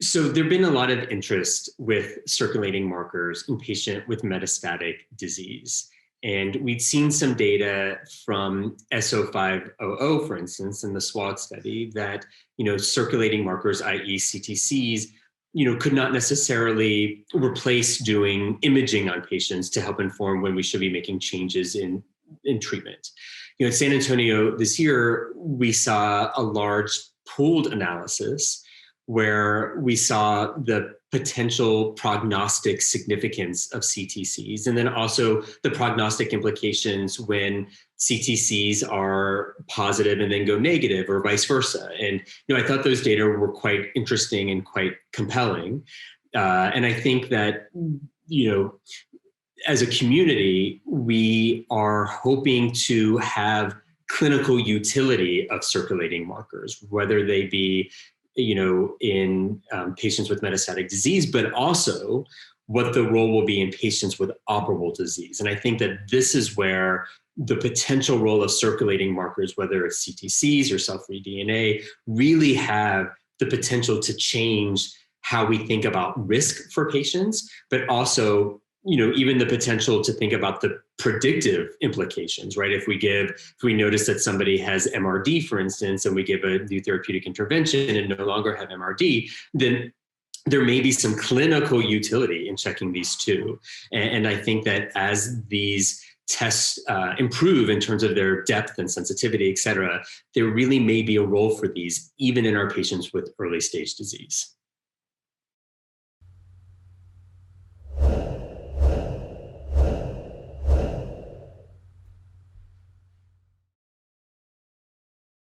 So there've been a lot of interest with circulating markers in patients with metastatic disease. And we'd seen some data from SO500, for instance, in the SWOG study that, circulating markers, i.e. CTCs, could not necessarily replace doing imaging on patients to help inform when we should be making changes in treatment. At San Antonio this year, we saw a large pooled analysis where we saw the potential prognostic significance of CTCs, and then also the prognostic implications when CTCs are positive and then go negative, or vice versa. And I thought those data were quite interesting and quite compelling. And I think that as a community, we are hoping to have clinical utility of circulating markers, whether they be in patients with metastatic disease, but also what the role will be in patients with operable disease. And I think that this is where the potential role of circulating markers, whether it's CTCs or cell-free DNA, really have the potential to change how we think about risk for patients, but also even the potential to think about the predictive implications, right? If we notice that somebody has MRD, for instance, and we give a new therapeutic intervention and no longer have MRD, then there may be some clinical utility in checking these two. And I think that as these tests improve in terms of their depth and sensitivity, et cetera, there really may be a role for these, even in our patients with early stage disease.